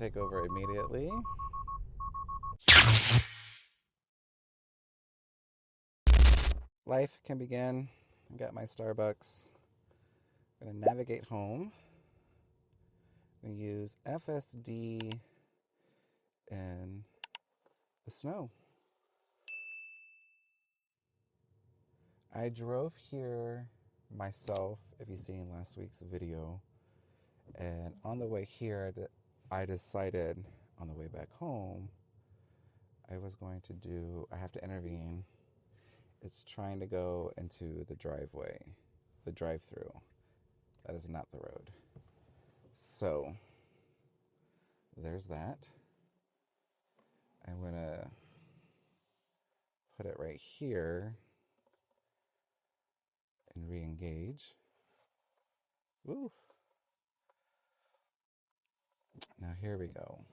take over immediately. Life can begin. I got my Starbucks. I'm gonna navigate home. We use FSD in the snow. I drove here myself, if you've seen last week's video, and on the way here, I decided on the way back home, I was going to do, I have to intervene. It's trying to go into the driveway, the drive-through. That is not the road. So, there's that. I'm gonna put it right here and re-engage. Woo. Now here we go.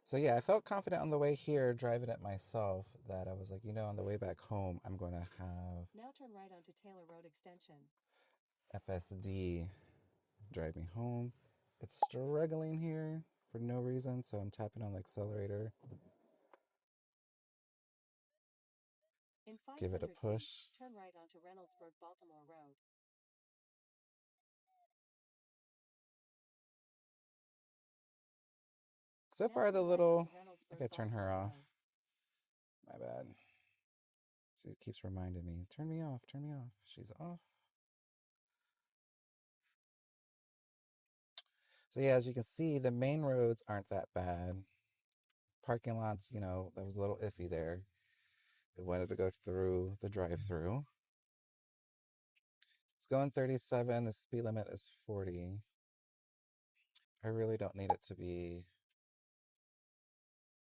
So yeah, I felt confident on the way here driving it myself that I was like, you know, on the way back home, I'm going to have now turn right onto Taylor Road Extension. FSD drive me home. It's struggling here for no reason, so I'm tapping on the accelerator. In 500 Give it a push. feet, turn right onto Reynoldsburg Baltimore Road. So far, the little, I gotta turn her off. My bad. She keeps reminding me, turn me off, turn me off. She's off. So yeah, as you can see, the main roads aren't that bad. Parking lots, you know, that was a little iffy there. It wanted to go through the drive-through. It's going 37. The speed limit is 40. I really don't need it to be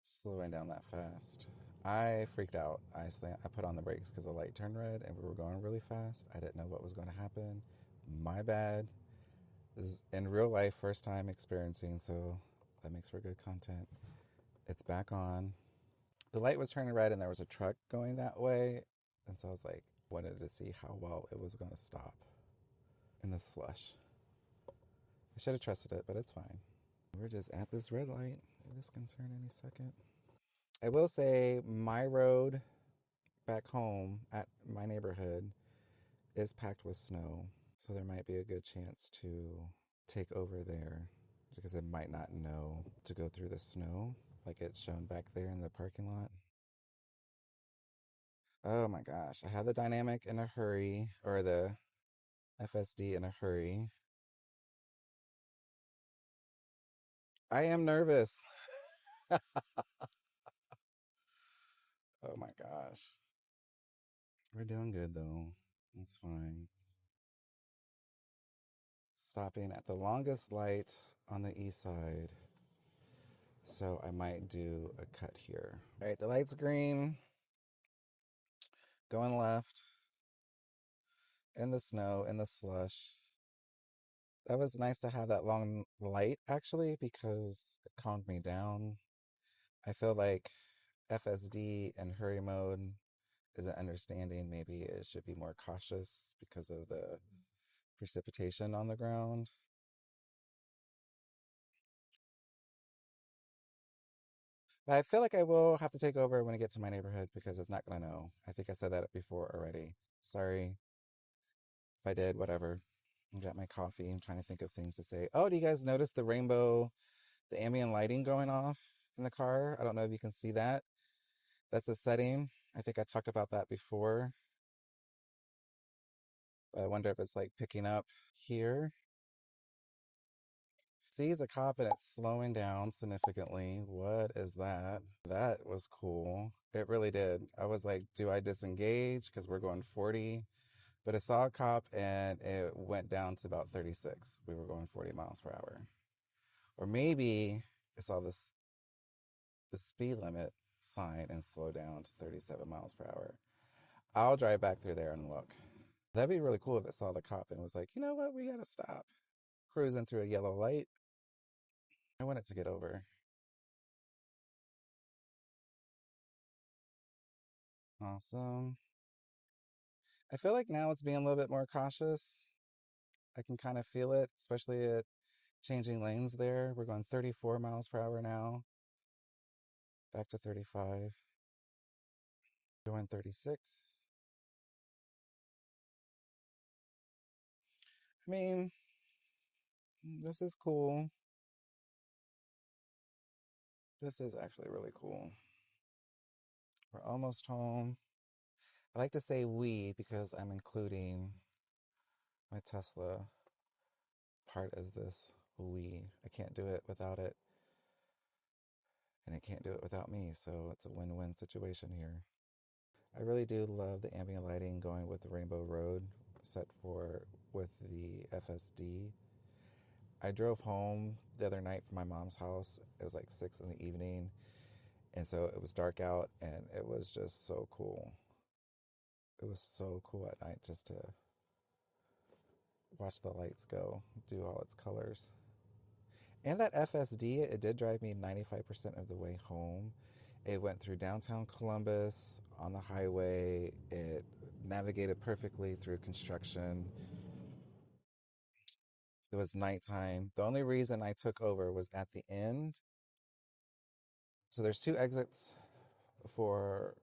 slowing down that fast. I freaked out. I put on the brakes because the light turned red and we were going really fast. I didn't know what was going to happen. My bad. This is in real life, first time experiencing, so that makes for good content. It's back on. The light was turning red and there was a truck going that way. And so I was like, wanted to see how well it was going to stop in the slush. I should have trusted it, but it's fine. We're just at this red light. This can turn any second. I will say my road back home at my neighborhood is packed with snow. So there might be a good chance to take over there because it might not know to go through the snow like it's shown back there in the parking lot. Oh my gosh. I have the dynamic in a hurry, or the FSD in a hurry. I am nervous. Oh my gosh. We're doing good though. It's fine. Stopping at the longest light on the east side. So I might do a cut here. All right, the light's green. Going left. In the snow, in the slush. That was nice to have that long light actually because it calmed me down. I feel like FSD and hurry mode isn't understanding. Maybe it should be more cautious because of the precipitation on the ground. But I feel like I will have to take over when I get to my neighborhood because it's not going to know. I think I said that before already. Sorry if I did, whatever. I got my coffee. I'm trying to think of things to say. Oh, do you guys notice the rainbow, the ambient lighting going off in the car? I don't know if you can see that. That's a setting. I think I talked about that before. But I wonder if it's like picking up here. Sees a cop and it's slowing down significantly. What is that? That was cool. It really did. I was like, do I disengage? Because we're going 40. But I saw a cop and it went down to about 36. We were going 40 miles per hour. Or maybe I saw the speed limit sign and slow down to 37 miles per hour. I'll drive back through there and look. That'd be really cool if it saw the cop and was like, you know what, we gotta stop. Cruising through a yellow light. I want it to get over. Awesome. I feel like now it's being a little bit more cautious. I can kind of feel it, especially at changing lanes there. We're going 34 miles per hour now, back to 35, going 36. I mean, this is cool. This is actually really cool. We're almost home. I like to say we because I'm including my Tesla part as this we. I can't do it without it, and it can't do it without me, so it's a win-win situation here. I really do love the ambient lighting going with the Rainbow Road set for with the FSD. I drove home the other night from my mom's house. It was like 6 in the evening, and so it was dark out, and it was just so cool. It was so cool at night just to watch the lights go, do all its colors. And that FSD, it did drive me 95% of the way home. It went through downtown Columbus on the highway. It navigated perfectly through construction. It was nighttime. The only reason I took over was at the end. So there's two exits for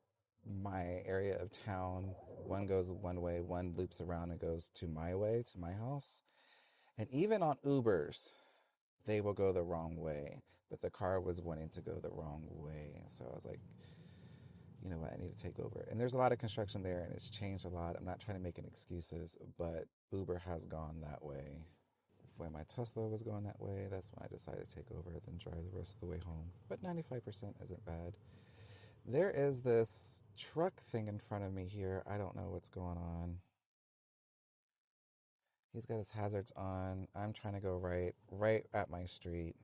my area of town. One goes one way, one loops around and goes to my way, to my house. And even on Ubers, they will go the wrong way. But the car was wanting to go the wrong way. So I was like, you know what, I need to take over. And there's a lot of construction there and it's changed a lot. I'm not trying to make any excuses, but Uber has gone that way. When my Tesla was going that way, that's when I decided to take over, then drive the rest of the way home. But 95% isn't bad. There is this truck thing in front of me here. I don't know what's going on. He's got his hazards on. I'm trying to go right at my street.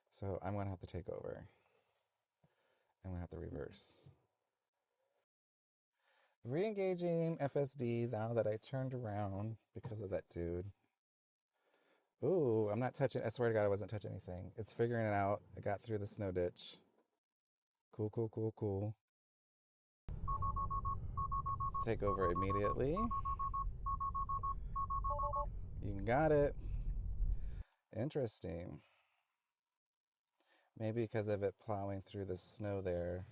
So I'm going to have to take over. I'm going to have to reverse. Re-engaging FSD now that I turned around because of that dude. Ooh, I'm not touching. I swear to God, I wasn't touching anything. It's figuring it out. I got through the snow ditch. Cool, cool, cool, cool. Take over immediately. You got it. Interesting. Maybe because of it plowing through the snow there,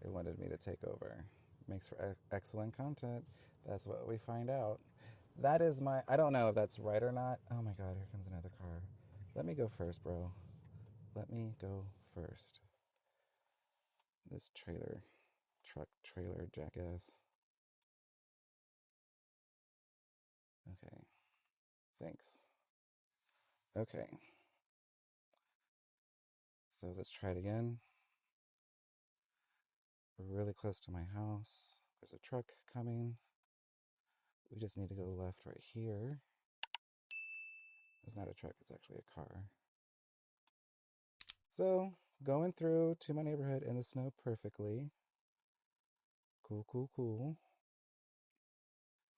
it wanted me to take over. Makes for excellent content. That's what we find out. That is my. I don't know if that's right or not. Oh my God, here comes another car. Let me go first, bro. Let me go first. This truck trailer jackass. Okay, thanks. Okay, so let's try it again. We're really close to my house. There's a truck coming. We just need to go left right here. It's not a truck, it's actually a car. So, going through to my neighborhood in the snow perfectly. Cool, cool, cool.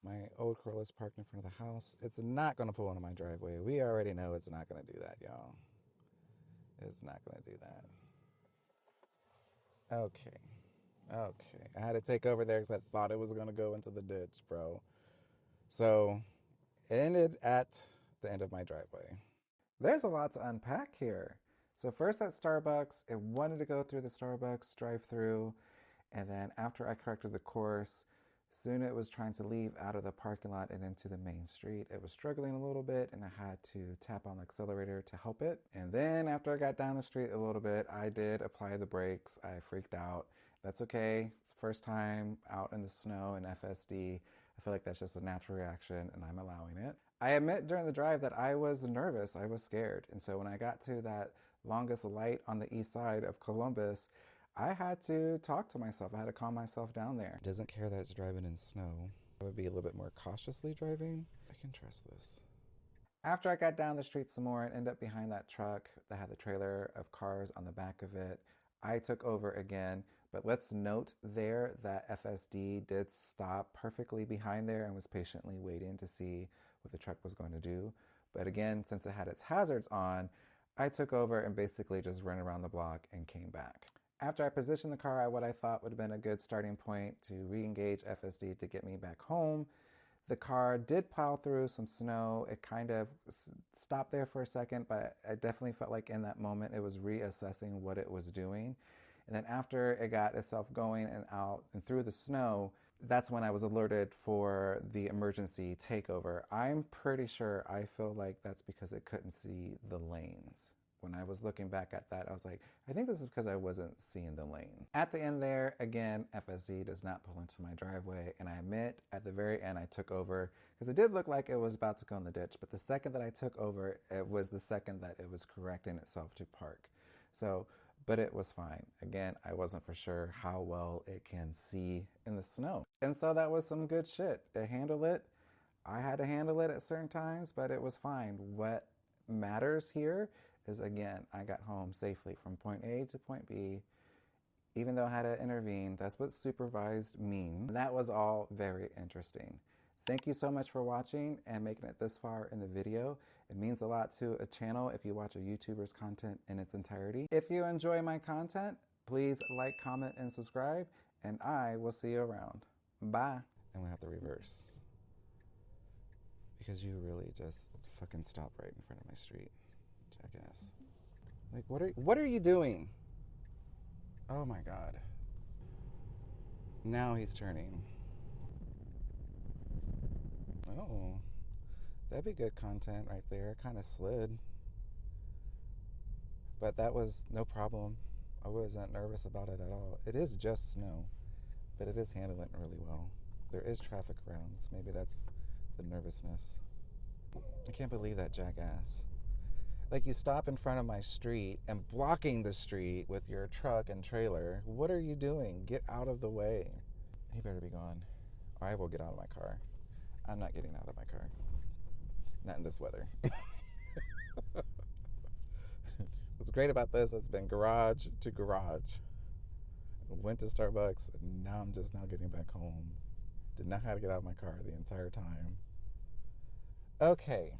My old Corolla is parked in front of the house. It's not going to pull into my driveway. We already know it's not going to do that, y'all. It's not going to do that. Okay. Okay. I had to take over there because I thought it was going to go into the ditch, bro. So, it ended at the end of my driveway. There's a lot to unpack here. So, first at Starbucks, it wanted to go through the Starbucks drive through. And then after I corrected the course, soon it was trying to leave out of the parking lot and into the main street. It was struggling a little bit and I had to tap on the accelerator to help it. And then after I got down the street a little bit, I did apply the brakes. I freaked out. That's okay. It's the first time out in the snow in FSD. I feel like that's just a natural reaction and I'm allowing it. I admit during the drive that I was nervous. I was scared. And so when I got to that longest light on the east side of Columbus, I had to talk to myself. I had to calm myself down there. Doesn't care that it's driving in snow. I would be a little bit more cautiously driving. I can trust this. After I got down the street some more and ended up behind that truck that had the trailer of cars on the back of it, I took over again. But let's note there that FSD did stop perfectly behind there and was patiently waiting to see what the truck was going to do. But again, since it had its hazards on, I took over and basically just ran around the block and came back. After I positioned the car at what I thought would have been a good starting point to re-engage FSD to get me back home, The car did plow through some snow. It kind of stopped there for a second, but I definitely felt like in that moment it was reassessing what it was doing. And then after it got itself going and out and through the snow, that's when I was alerted for the emergency takeover. I'm pretty sure I feel like that's because it couldn't see the lanes. When I was looking back at that, I was like, I think this is because I wasn't seeing the lane. At the end there, again, FSD does not pull into my driveway. And I admit, at the very end, I took over because it did look like it was about to go in the ditch. But the second that I took over, it was the second that it was correcting itself to park. So, but it was fine. Again, I wasn't for sure how well it can see in the snow. And so that was some good shit. It handled it. I had to handle it at certain times, but it was fine. What matters here is, again, I got home safely from point A to point B, even though I had to intervene. That's what supervised means. That was all very interesting. Thank you so much for watching and making it this far in the video. It means a lot to a channel if you watch a YouTuber's content in its entirety. If you enjoy my content, please like, comment, and subscribe, and I will see you around. Bye. And we have to reverse. Because you really just fucking stopped right in front of my street, jackass. Like, what are you doing? Oh my God. Now he's turning. Oh, that'd be good content right there. Kind of slid. But that was no problem. I wasn't nervous about it at all. It is just snow, but it is handling really well. There is traffic around, so maybe that's the nervousness. I can't believe that jackass. Like, you stop in front of my street and blocking the street with your truck and trailer. What are you doing? Get out of the way. He better be gone. I will get out of my car. I'm not getting out of my car. Not in this weather. What's great about this, it's been garage to garage. Went to Starbucks, and now I'm just now getting back home. Did not have to get out of my car the entire time. Okay.